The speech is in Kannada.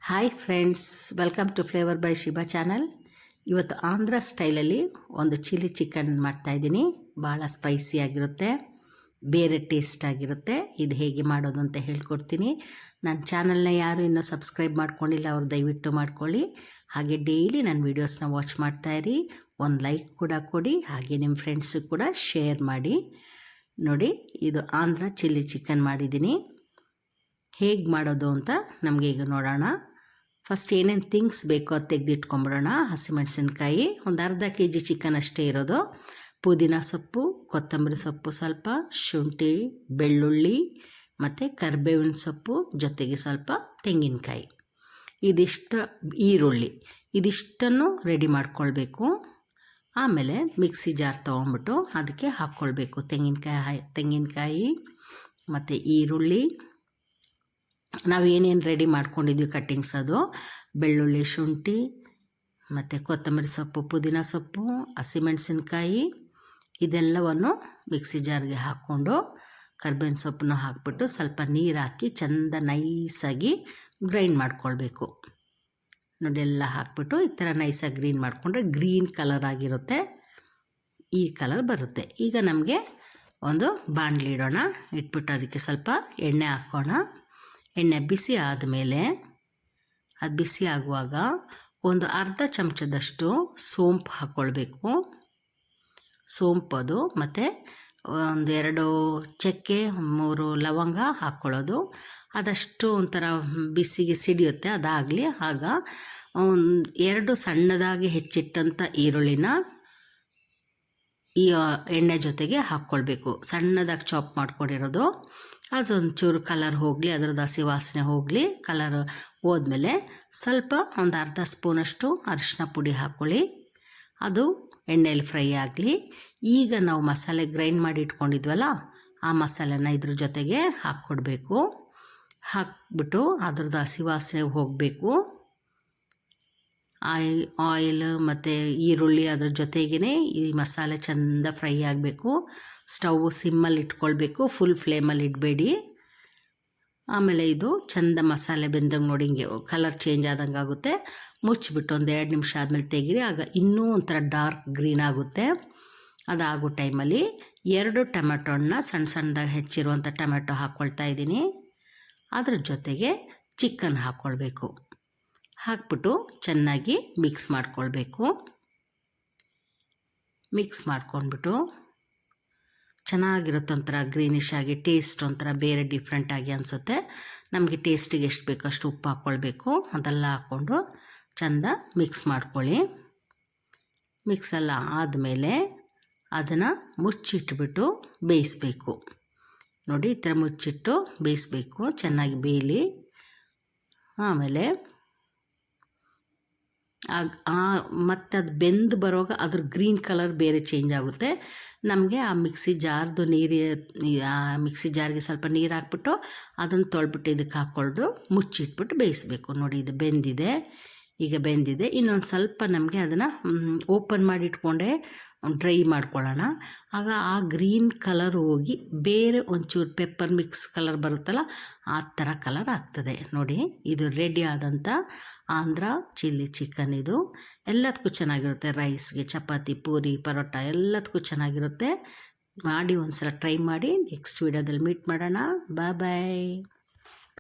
Hi friends, welcome to flavour by Shiba channel. ಇವತ್ತು ಆಂಧ್ರ ಸ್ಟೈಲಲ್ಲಿ ಒಂದು ಚಿಲ್ಲಿ ಚಿಕನ್ ಮಾಡ್ತಾಯಿದ್ದೀನಿ. ಭಾಳ ಸ್ಪೈಸಿಯಾಗಿರುತ್ತೆ, ಬೇರೆ ಟೇಸ್ಟ್ ಆಗಿರುತ್ತೆ. ಇದು ಹೇಗೆ ಮಾಡೋದು ಅಂತ ಹೇಳ್ಕೊಡ್ತೀನಿ. ನನ್ನ ಚಾನಲ್ನ ಯಾರು ಇನ್ನೂ ಸಬ್ಸ್ಕ್ರೈಬ್ ಮಾಡ್ಕೊಂಡಿಲ್ಲ ಅವ್ರು ದಯವಿಟ್ಟು ಮಾಡ್ಕೊಳ್ಳಿ. ಹಾಗೆ ಡೈಲಿ ನನ್ನ ವೀಡಿಯೋಸ್ನ ವಾಚ್ ಮಾಡ್ತಾಯಿರಿ. ಒಂದು ಲೈಕ್ ಕೂಡ ಕೊಡಿ, ಹಾಗೆ ನಿಮ್ಮ ಫ್ರೆಂಡ್ಸಿಗೆ ಕೂಡ ಶೇರ್ ಮಾಡಿ. ನೋಡಿ, ಇದು ಆಂಧ್ರ ಚಿಲ್ಲಿ ಚಿಕನ್ ಮಾಡಿದ್ದೀನಿ. ಹೇಗೆ ಮಾಡೋದು ಅಂತ ನಮಗೆ ಈಗ ನೋಡೋಣ. ಫಸ್ಟ್ ಏನೇನು ಥಿಂಗ್ಸ್ ಬೇಕೋ ಅದು ತೆಗೆದಿಟ್ಕೊಂಬಿಡೋಣ. ಹಸಿಮೆಣಸಿನ್ಕಾಯಿ ಒಂದು ಅರ್ಧ kg ಚಿಕನ್ ಅಷ್ಟೇ ಇರೋದು. ಪುದೀನ ಸೊಪ್ಪು, ಕೊತ್ತಂಬರಿ ಸೊಪ್ಪು ಸ್ವಲ್ಪ, ಶುಂಠಿ, ಬೆಳ್ಳುಳ್ಳಿ ಮತ್ತು ಕರಿಬೇವಿನ ಸೊಪ್ಪು, ಜೊತೆಗೆ ಸ್ವಲ್ಪ ತೆಂಗಿನಕಾಯಿ, ಇದಿಷ್ಟು ಈರುಳ್ಳಿ, ಇದಿಷ್ಟನ್ನು ರೆಡಿ ಮಾಡ್ಕೊಳ್ಬೇಕು. ಆಮೇಲೆ ಮಿಕ್ಸಿ ಜಾರ್ ತೊಗೊಂಬಿಟ್ಟು ಅದಕ್ಕೆ ಹಾಕ್ಕೊಳ್ಬೇಕು ತೆಂಗಿನಕಾಯಿ ಮತ್ತು ಈರುಳ್ಳಿ. ನಾವು ಏನೇನು ರೆಡಿ ಮಾಡ್ಕೊಂಡಿದ್ವಿ ಕಟ್ಟಿಂಗ್ಸ್, ಅದು ಬೆಳ್ಳುಳ್ಳಿ, ಶುಂಠಿ ಮತ್ತು ಕೊತ್ತಂಬರಿ ಸೊಪ್ಪು, ಪುದೀನ ಸೊಪ್ಪು, ಹಸಿಮೆಣಸಿನ್ಕಾಯಿ, ಇದೆಲ್ಲವನ್ನು ಮಿಕ್ಸಿ ಜಾರ್ಗೆ ಹಾಕ್ಕೊಂಡು ಕರ್ಬೇವಿನ ಸೊಪ್ಪನ್ನು ಹಾಕ್ಬಿಟ್ಟು ಸ್ವಲ್ಪ ನೀರು ಹಾಕಿ ಚೆಂದ ನೈಸಾಗಿ ಗ್ರೈಂಡ್ ಮಾಡ್ಕೊಳ್ಬೇಕು. ನೋಡಿ, ಎಲ್ಲ ಹಾಕ್ಬಿಟ್ಟು ಈ ಥರ ನೈಸಾಗಿ ಗ್ರೀನ್ ಮಾಡಿಕೊಂಡ್ರೆ ಗ್ರೀನ್ ಕಲರ್ ಆಗಿರುತ್ತೆ, ಈ ಕಲರ್ ಬರುತ್ತೆ. ಈಗ ನಮಗೆ ಒಂದು ಬಾಣಲಿ ಇಡೋಣ. ಇಟ್ಬಿಟ್ಟು ಅದಕ್ಕೆ ಸ್ವಲ್ಪ ಎಣ್ಣೆ ಹಾಕೋಣ. ಎಣ್ಣೆ ಬಿಸಿ ಆದಮೇಲೆ, ಅದು ಬಿಸಿ ಆಗುವಾಗ ಒಂದು ಅರ್ಧ ಚಮಚದಷ್ಟು ಸೋಂಪು ಹಾಕ್ಕೊಳ್ಬೇಕು. ಸೋಂಪದು ಮತ್ತು ಒಂದೆರಡು ಚಕ್ಕೆ, 3 ಲವಂಗ ಹಾಕ್ಕೊಳ್ಳೋದು. ಅದಷ್ಟು ಒಂಥರ ಬಿಸಿಗೆ ಸಿಡಿಯುತ್ತೆ, ಅದಾಗಲಿ. ಆಗ 2 ಸಣ್ಣದಾಗಿ ಹೆಚ್ಚಿಟ್ಟಂಥ ಈರುಳ್ಳಿನ ಈ ಎಣ್ಣೆ ಜೊತೆಗೆ ಹಾಕ್ಕೊಳ್ಬೇಕು. ಸಣ್ಣದಾಗಿ ಚಾಪ್ ಮಾಡ್ಕೊಂಡಿರೋದು. ಅದೊಂಚೂರು ಕಲರ್ ಹೋಗಲಿ, ಅದರದ್ದು ಹಸಿ ವಾಸನೆ ಹೋಗಲಿ. ಕಲರ್ ಹೋದ್ಮೇಲೆ ಸ್ವಲ್ಪ ಒಂದು ಅರ್ಧ ಸ್ಪೂನಷ್ಟು ಅರಿಶಿನ ಪುಡಿ ಹಾಕ್ಕೊಳ್ಳಿ. ಅದು ಎಣ್ಣೆಯಲ್ಲಿ ಫ್ರೈ ಆಗಲಿ. ಈಗ ನಾವು ಮಸಾಲೆ ಗ್ರೈಂಡ್ ಮಾಡಿ ಇಟ್ಕೊಂಡಿದ್ವಲ್ಲ, ಆ ಮಸಾಲೆನ ಇದ್ರ ಜೊತೆಗೆ ಹಾಕ್ಕೊಡ್ಬೇಕು. ಹಾಕ್ಬಿಟ್ಟು ಅದ್ರದ್ದು ಹಸಿ ವಾಸನೆ ಹೋಗಬೇಕು. ಆಯಿಲ್ ಮತ್ತು ಈರುಳ್ಳಿ ಅದ್ರ ಜೊತೆಗೇ ಈ ಮಸಾಲೆ ಚೆಂದ ಫ್ರೈ ಆಗಬೇಕು. ಸ್ಟವ್ ಸಿಮ್ಮಲ್ಲಿ ಇಟ್ಕೊಳ್ಬೇಕು, ಫುಲ್ ಫ್ಲೇಮಲ್ಲಿ ಇಡಬೇಡಿ. ಆಮೇಲೆ ಇದು ಚೆಂದ ಮಸಾಲೆ ಬೆಂದಂಗೆ ನೋಡಿ, ಹಿಂಗೆ ಕಲರ್ ಚೇಂಜ್ ಆದಂಗೆ ಆಗುತ್ತೆ. ಮುಚ್ಚಿಬಿಟ್ಟು ಒಂದು 2 ನಿಮಿಷ ಆದಮೇಲೆ ತೆಗೀರಿ. ಆಗ ಇನ್ನೂ ಒಂಥರ ಡಾರ್ಕ್ ಗ್ರೀನ್ ಆಗುತ್ತೆ. ಅದಾಗೋ ಟೈಮಲ್ಲಿ 2 ಟೊಮೆಟೊನ ಸಣ್ಣದಾಗಿ ಹೆಚ್ಚಿರುವಂಥ ಟೊಮೆಟೊ ಹಾಕ್ಕೊಳ್ತಾ ಇದ್ದೀನಿ. ಅದ್ರ ಜೊತೆಗೆ ಚಿಕನ್ ಹಾಕ್ಕೊಳ್ಬೇಕು. ಹಾಕ್ಬಿಟ್ಟು ಚೆನ್ನಾಗಿ ಮಿಕ್ಸ್ ಮಾಡ್ಕೊಳ್ಬೇಕು. ಮಿಕ್ಸ್ ಮಾಡ್ಕೊಂಡ್ಬಿಟ್ಟು ಚೆನ್ನಾಗಿರುತ್ತೆ, ಒಂಥರ ಗ್ರೀನಿಶ್ ಆಗಿ, ಟೇಸ್ಟ್ ಒಂಥರ ಬೇರೆ ಡಿಫ್ರೆಂಟಾಗಿ ಅನಿಸುತ್ತೆ. ನಮಗೆ ಟೇಸ್ಟಿಗೆ ಎಷ್ಟು ಬೇಕೋ ಅಷ್ಟು ಉಪ್ಪು ಹಾಕ್ಕೊಳ್ಬೇಕು. ಅದೆಲ್ಲ ಹಾಕ್ಕೊಂಡು ಚೆಂದ ಮಿಕ್ಸ್ ಮಾಡ್ಕೊಳ್ಳಿ. ಮಿಕ್ಸ್ ಎಲ್ಲ ಆದಮೇಲೆ ಅದನ್ನು ಮುಚ್ಚಿಟ್ಬಿಟ್ಟು ಬೇಯಿಸಬೇಕು. ನೋಡಿ, ಈ ಥರ ಮುಚ್ಚಿಟ್ಟು ಬೇಯಿಸಬೇಕು, ಚೆನ್ನಾಗಿ ಬೇಯಲಿ. ಆಮೇಲೆ ಮತ್ತು ಅದು ಬೆಂದು ಬರುವಾಗ ಅದ್ರ ಗ್ರೀನ್ ಕಲರ್ ಬೇರೆ ಚೇಂಜ್ ಆಗುತ್ತೆ. ನಮಗೆ ಆ ಮಿಕ್ಸಿ ಜಾರ್ಗೆ ಸ್ವಲ್ಪ ನೀರು ಹಾಕ್ಬಿಟ್ಟು ಅದನ್ನು ತೊಳ್ಬಿಟ್ಟು ಇದಕ್ಕೆ ಹಾಕ್ಕೊಂಡು ಮುಚ್ಚಿಟ್ಬಿಟ್ಟು ಬೇಯಿಸಬೇಕು. ನೋಡಿ, ಇದು ಬೆಂದಿದೆ. ಈಗ ಬೆಂದಿದೆ. ಇನ್ನೊಂದು ಸ್ವಲ್ಪ ನಮಗೆ ಅದನ್ನು ಓಪನ್ ಮಾಡಿ ಇಟ್ಕೊಂಡೆ ಡ್ರೈ ಮಾಡ್ಕೊಳ್ಳೋಣ. ಆಗ ಆ ಗ್ರೀನ್ ಕಲರ್ ಹೋಗಿ ಬೇರೆ ಒಂಚೂರು ಪೆಪ್ಪರ್ ಮಿಕ್ಸ್ ಕಲರ್ ಬರುತ್ತಲ್ಲ, ಆ ಥರ ಕಲರ್ ಆಗ್ತದೆ. ನೋಡಿ, ಇದು ರೆಡಿ ಆದಂಥ ಆಂಧ್ರ ಚಿಲ್ಲಿ ಚಿಕನ್. ಇದು ಎಲ್ಲದಕ್ಕೂ ಚೆನ್ನಾಗಿರುತ್ತೆ. ರೈಸ್ಗೆ, ಚಪಾತಿ, ಪೂರಿ, ಪರೋಟ ಎಲ್ಲದಕ್ಕೂ ಚೆನ್ನಾಗಿರುತ್ತೆ. ಮಾಡಿ ಒಂದು ಸಲ ಟ್ರೈ ಮಾಡಿ. ನೆಕ್ಸ್ಟ್ ವೀಡಿಯೋದಲ್ಲಿ ಮೀಟ್ ಮಾಡೋಣ. ಬಾಯ್.